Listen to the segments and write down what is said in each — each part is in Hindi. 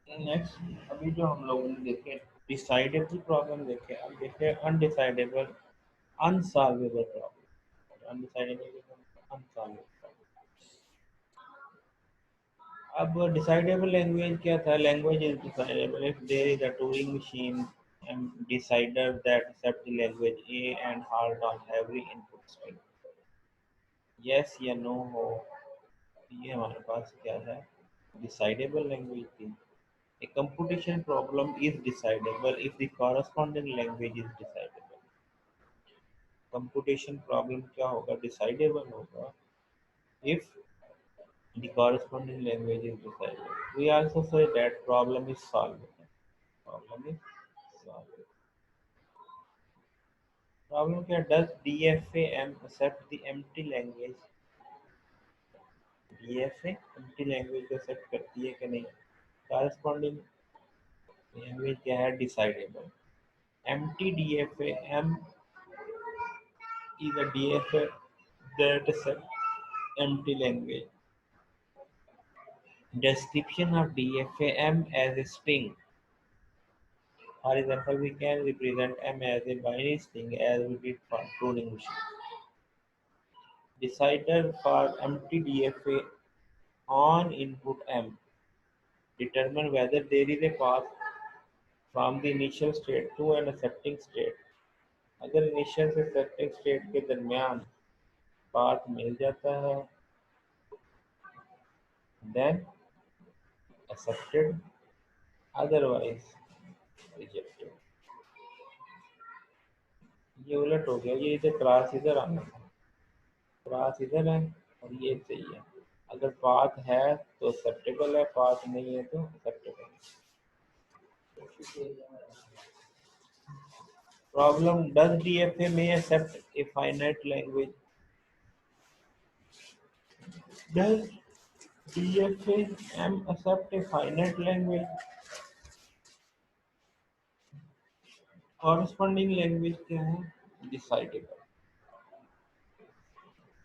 नेक्स्ट अभी जो हम लोगों ने देखे डिसाइडेबल प्रॉब्लम देखे, अब देखे undecidable unsolvable problem. Undecidable unsolvable. अब डिसाइडेबल लैंग्वेज क्या था? Language is decidable if there is a Turing machine and decider that accept the language A and halt on every input string। yes या no हो, ये हमारे पास क्या है? डिसाइडेबल लैंग्वेज थी। A computation problem is decidable if the corresponding language is decidable। Computation problem क्या होगा? Decidable होगा if the corresponding language is decidable। We also say that problem is solvable। Problem is solvable। Problem क्या? Does DFAM accept the empty language? DFA empty language को accept करती है कि नहीं? Corresponding language क्या है? Decidable। Empty DFAM is a DFA that accepts empty language। Description of DFA-M as a string. For example, we can represent M as a binary string as we did for Turing machine। Decider for empty DFA on input M determine whether there is a path from the initial state to an accepting state। अगर initial से accepting state के दरमियान path मिल जाता है then accepted, otherwise rejected। ये उलट हो गया, ये इधर क्लास इधर आना था, क्लास इधर है और ये सही है। अगर पाथ है तो एक्सेप्टेबल है, पाथ नहीं है तो एक्सेप्टेबल है। Problem does DFA M accept a finite language. Does DFA M accept a finite language. Corresponding language क्या है? डिसाइडेबल।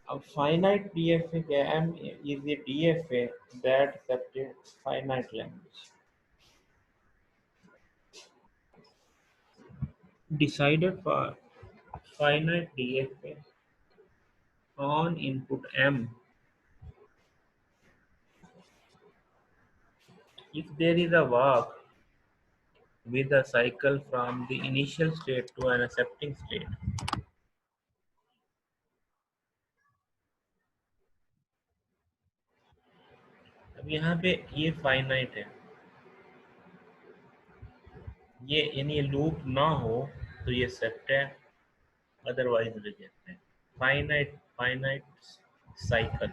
अब फाइनाइट डीएफए क्या है? M is a DFA that accepted finite language. Decided for finite DFA on input M if there is a walk with a cycle from the initial state to an accepting state। अब यहाँ पे ये फाइनाइट है, ये यानी लूप ना हो तो ये एक्सेप्ट है, अदरवाइज रिजेक्ट है। Finite cycle.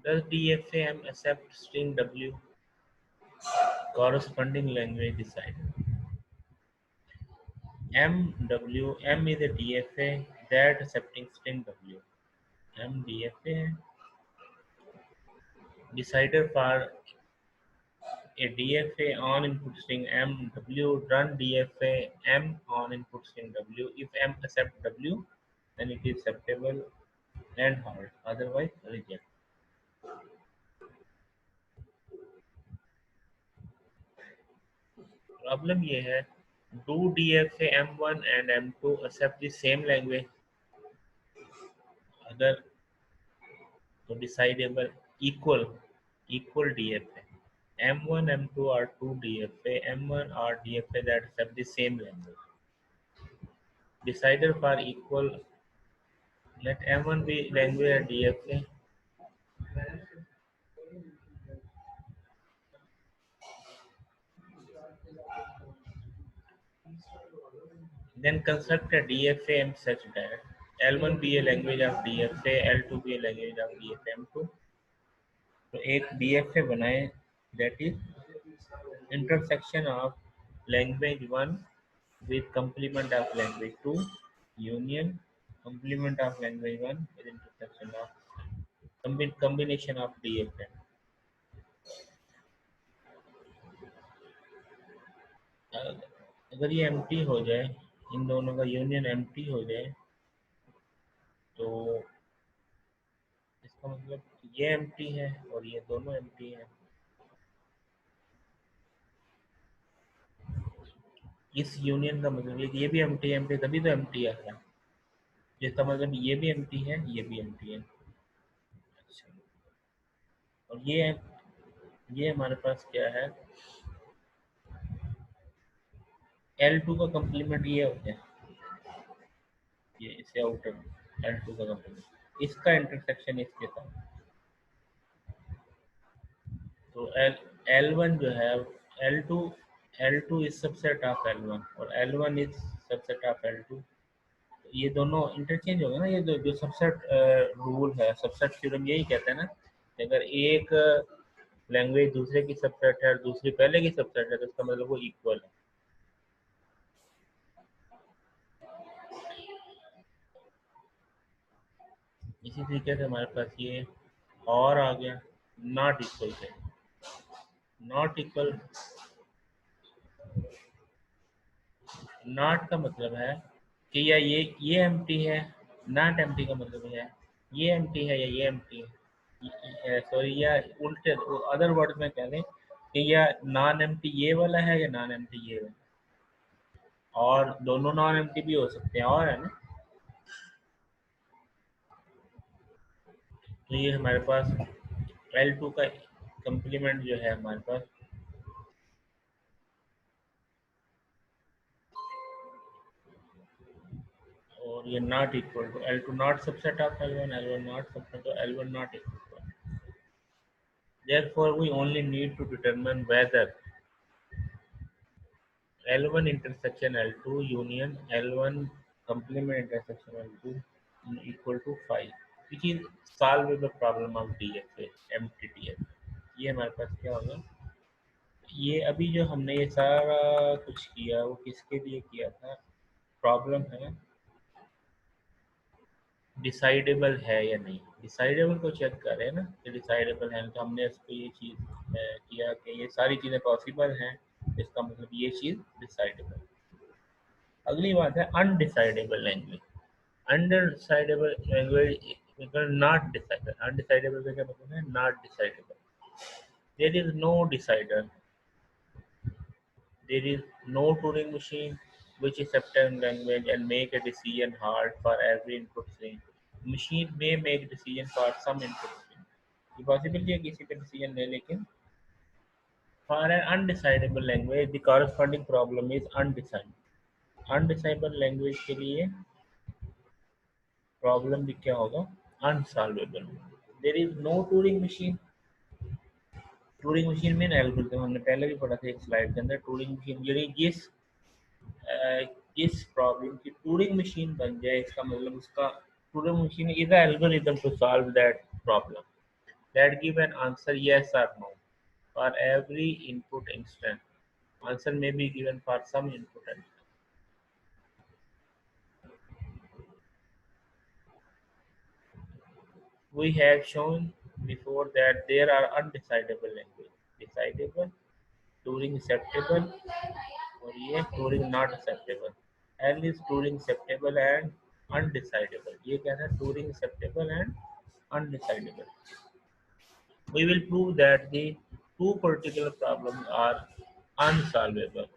Does DFAM accept string W? Corresponding language decided। M is a DFA that accepting string W। M DFA है। Decider for a DFA on input string M W, run DFA M on input string W। If M accept W, then it is acceptable and halt, otherwise reject। Problem ये है, do DFA M1 and M2 accept the same language? अगर तो decidable equal DFA। M1 M2 are two DFA। M1 are DFA that accept the same language। Decider for equal, let M1 be language and DFA। Then construct a DFA such that L1 be a language of DFA, L2 be a language of DFA M2। तो एक DFA बनाए that is intersection of language 1 with complement of language 2 union complement of language 1 with intersection of combination of DFA। अगर ये एम्प्टी हो जाए, इन दोनों का यूनियन एम्प्टी हो जाए तो इसका मतलब ये एम्प्टी है और ये दोनों एम्प्टी है। इस यूनियन का मतलब ये भी एम्प्टी एम्प्टी तभी तो एम्प्टी आ रहा है। इसका मतलब ये भी एम्प्टी है, ये भी एम्प्टी है। अच्छा, और ये हमारे पास क्या है, L2 का कंप्लीमेंट ये हो गया, ये इसे आउटर L2 का कंप्लीमेंट, इसका इंटरसेक्शन इसके साथ। तो L1 जो है, L2 L2 is subset of L1 और L1 is subset of L2। ये दोनों इंटरचेंज हो गए ना, ये जो सबसेट रूल है, सबसेट थ्योरम यही कहते हैं ना कि अगर एक लैंग्वेज दूसरे की सबसेट है और दूसरी पहले की सबसेट है तो इसका मतलब वो इक्वल है। इसी तरीके से हमारे पास ये और आ गया, नॉट इक्वल से। नॉट इक्वल, नॉट का मतलब है कि या ये एम्प्टी है, नॉट एम्प्टी का मतलब है ये एम्प्टी है या ये एम्प्टी है, सॉरी, या उल्टे अदर वर्ड में कह लें कि या नॉन एम्प्टी ये वाला है या नॉन एम्प्टी ये वाला, और दोनों नॉन एम्प्टी भी हो सकते हैं, और है ना। तो ये हमारे पास L2 का कंप्लीमेंट जो है हमारे पास, और ये not equal to L2 not subset of L1, L1 not subset of L1 not equal to. Therefore, we only need to determine whether L1 intersection L2 union L1 complement intersection L2 equal to 5, which is solvable problem of DFA MTTF। ये हमारे पास क्या होगा, ये अभी जो हमने ये सारा कुछ किया वो किसके लिए किया था, प्रॉब्लम है डिसाइडेबल है या नहीं। डिसाइडेबल को चेक करें ना कि डिसाइडेबल है, तो हमने इसको ये चीज़ किया कि ये सारी चीज़ें पॉसिबल हैं, इसका मतलब ये चीज़ डिसाइडेबल। अगली बात है अनडिसाइडेबल लैंग्वेज। अनडिसाइडेबल लैंग्वेज मतलब नॉट डिसाइडेबल। अनडिसाइडेबल का क्या मतलब है, not decidable. There is no decider, there is no Turing machine which is accept language and make a decision hard for every input string. Machine may make decision for some input string. ये possibility है किसी का decision ले, लेकिन for an undecidable language the corresponding problem is undecided। undecidable language के लिए problem भी क्या होगा, unsolvable। there is no Turing machine। Turing machine में एल्गोरिथम हमने पहले भी पढ़ा था एक स्लाइड के अंदर। टूरिंग मशीन यानी जिस प्रॉब्लम की टूरिंग मशीन बन जाए, इसका मतलब उसका Turing machine is a algorithm to solve that problem that give an answer yes or no for every input instant। Answer may be given for some input instant। We have shown before that there are undecidable language, decidable, Turing acceptable और ये Turing not acceptable। L is Turing acceptable and undecidable। ये क्या है, Turing acceptable and undecidable। We will prove that the two particular problems are unsolvable।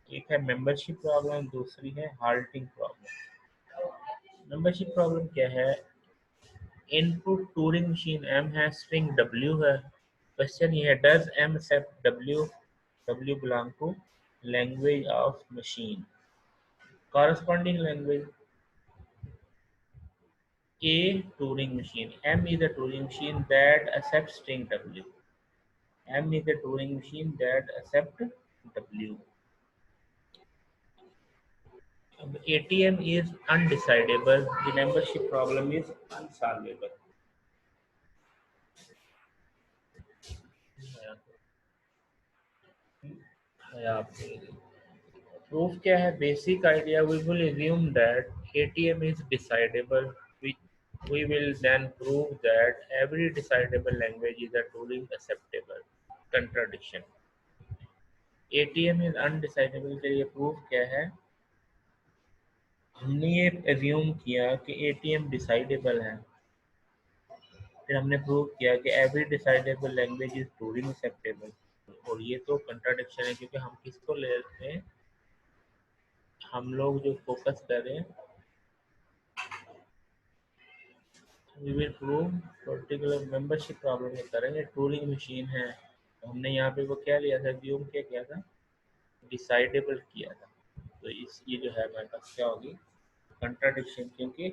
एक है मेंबरशिप प्रॉब्लम, दूसरी है हाल्टिंग प्रॉब्लम। मेंबरशिप प्रॉब्लम क्या है, इनपुट टूरिंग मशीन M है, स्ट्रिंग W है। क्वेश्चन ये है, does M accept W, W belong to language of machine. Corresponding language A Turing machine। M is a Turing machine that accepts string W। M is a Turing machine that accepts W। ATM is undecidable। The membership problem is unsolvable। Proof क्या है, basic idea, we will assume that ATM is decidable। We will then prove that every decidable language is a Turing acceptable। Contradiction। ATM is undecidable के लिए प्रूफ क्या है, हमने ये एज्यूम किया कि एटीएम डिसाइडेबल है, फिर हमने प्रूव किया कि every decidable language is truly acceptable. और ये तो कंट्राडिक्शन है, क्योंकि हम किसको ले रहे हैं, हम लोग जो फोकस कर रहे हैं, we will prove particular membership problem में करेंगे, टूरिंग मशीन है, तो हमने यहाँ पे वो क्या लिया था, एज्यूम क्या किया था, डिसाइडेबल किया था। तो इस ये जो है हमारे पास क्या होगी, कंट्राडिक्शन, क्योंकि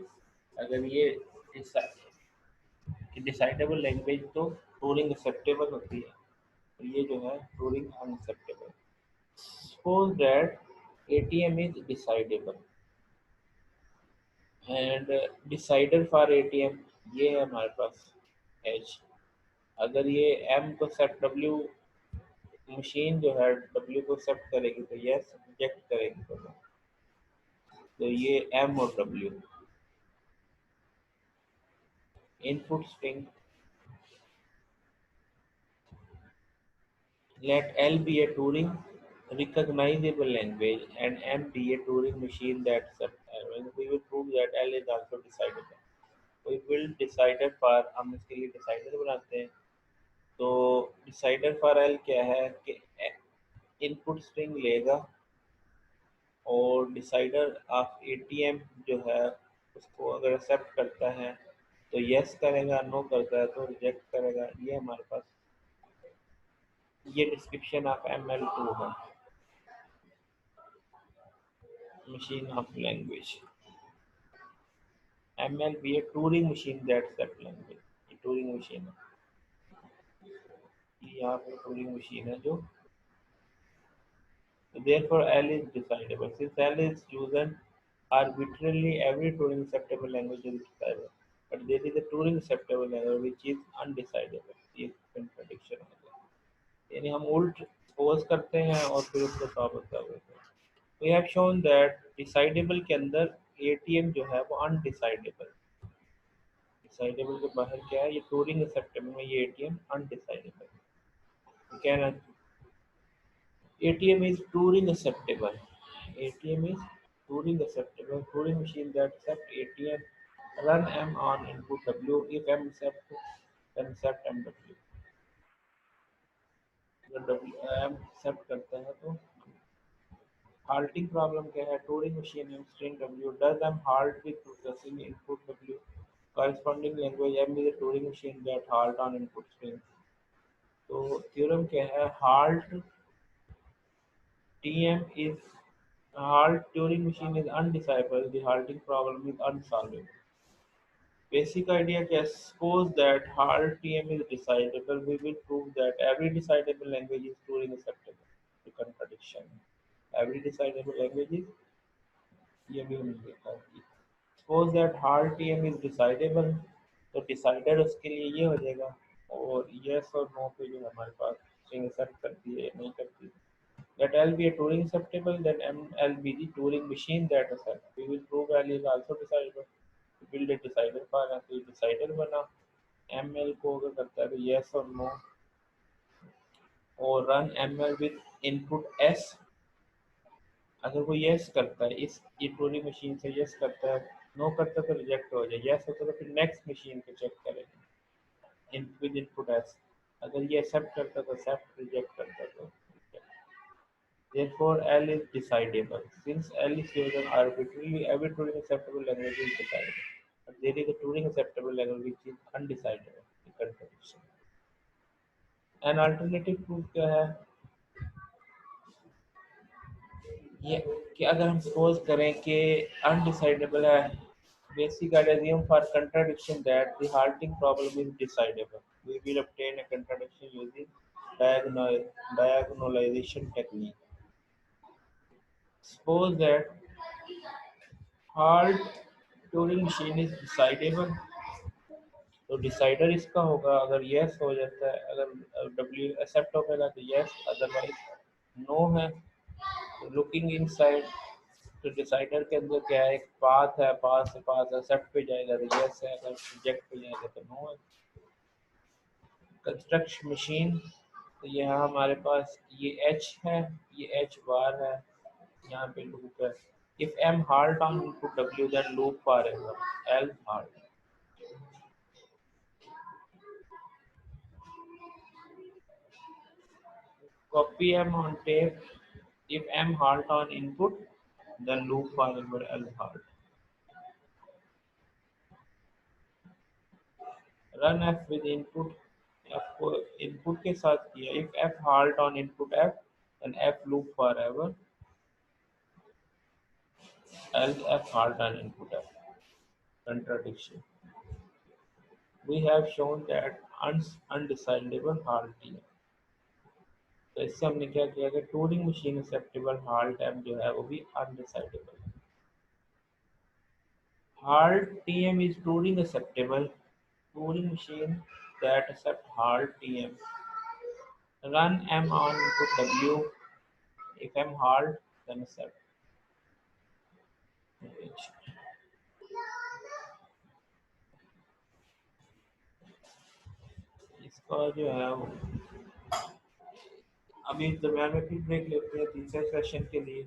अगर ये डिसाइडेबल लैंग्वेज तो टूरिंग एक्सेप्टेबल होती है, तो ये जो है touring unacceptable. Suppose that ATM is decidable and decider for ATM ये है हमारे पास एच। अगर ये एम को सेट डब्ल्यू, मशीन जो है डब्ल्यू को एक्सेप्ट करेगी तो यस, रिजेक्ट करेगी तो नो। तो ये एम और W input string, let L be a Turing recognizable language and M be a Turing machine that accepts error. We will prove that L is also decidable. We will decider for, हम इसके लिए डिसाइडर बनाते हैं। तो डिसाइडर फॉर एल क्या है कि इनपुट स्ट्रिंग लेगा और डिसाइडर ऑफ एटीएम जो है उसको अगर एक्सेप्ट करता है तो यस करेगा, नो करता है तो रिजेक्ट करेगा। ये हमारे पास ये डिस्क्रिप्शन ऑफ ML2 है, मशीन ऑफ लैंग्वेज। ML भी है Turing machine that accept language, ये टूरिंग मशीन है, ये यहाँ पे टूरिंग मशीन है जो, therefore L is decidable since L is chosen arbitrarily, every Turing acceptable language is decidable, but there is a Turing acceptable language which is undecidable। ये कंट्रडिक्शन हो गया, यानी हम उल्ट सपोज करते हैं और फिर उसको साबित कर देते हैं। We have shown that decidable के अंदर ATM जो है वो undecidable, डिसाइडेबल के बाहर क्या है, ये टूरिंग एक्सेप्टेबल में ये एटीएम अनडिसाइडेबल। कहना ATM is Turing acceptable, ATM is Turing acceptable, Turing machine that accept ATM run M on input W if M accept then accept M W. अगर डब्ल्यू एम एक्सेप्ट करता है तो halting प्रॉब्लम क्या है, Turing machine M string W does M halt with processing input w corresponding language m is a Turing machine that halt on input string। तो थ्योरम क्या है, halt TM is halt Turing machine is undecipherable, the halting problem is unsolvable। Basic idea क्या, suppose that halt TM is decidable, we will prove that every decidable language is Turing acceptable। The contradiction, every decidable language is, ये भी हमने देखा है। Suppose that halt TM is decidable, तो डिसाइडर उसके लिए ये हो जाएगा, और यस और नो पे जो हमारे पास स्ट्रिंग एक्सेप्ट करती है नहीं करती है। Let L be a Turing acceptable, then ML be the Turing machine that accepts। We will prove L is also decidable। Build a decider for है, तो decider बना, ML को अगर करता है तो yes और no, और run ML with input S। अगर वो yes करता है, इस ये Turing मशीन से yes करता है, no करता है तो रिजेक्ट हो जाए, yes होता है तो फिर नेक्स्ट मशीन पे चेक करेंगे with input S। अगर ये एक्सेप्ट करता है तो एक्सेप्ट, रिजेक्ट करता है तो reject। Therefore, L is decidable. Since L is chosen arbitrarily, every Turing acceptable language is decidable. But there is a Turing acceptable language which is undecidable। The contradiction। An alternative proof क्या है, ये कि अगर हम सपोज करें कि अनडिसाइडेबल है, basic assume for contradiction that the halting problem is decidable। We will obtain a contradiction using diagonalization technique। Suppose that halt Turing machine is decidable, तो डिसाइडर इसका होगा, अगर यस हो जाता है, अगर डब्ल्यू एक्सेप्ट हो गया तो यस, अदरवाइज नो है। तो लुकिंग इनसाइड, तो डिसाइडर के अंदर क्या है, एक पाथ है, पाथ से पाथ एक्सेप्ट पे जाएगा तो यस है, अगर रिजेक्ट पे जाएगा तो नो है। कंस्ट्रक्ट मशीन, तो यहाँ हमारे पास ये एच है, ये एच बार है, यहाँ पे लूप है, If M halt on input W, then loop forever. Else halt. Copy M on tape. If M halt on input, then loop forever. Else halt. Run F with input. F को input के साथ किया. If F halt on input F, then F loop forever. Else F halt on input F. Contradiction. We have shown that undecidable halt है. तो इससे हमने क्या किया कि Turing machine acceptable halt M जो है वो भी undecidable. Halt TM is Turing acceptable. Turing machine that accept halt TM. Run M on input W. If M halt then accept. इसका जो है वो अभी दरम्यान में फिर ब्रेक लेते हैं तीसरे सेशन के लिए.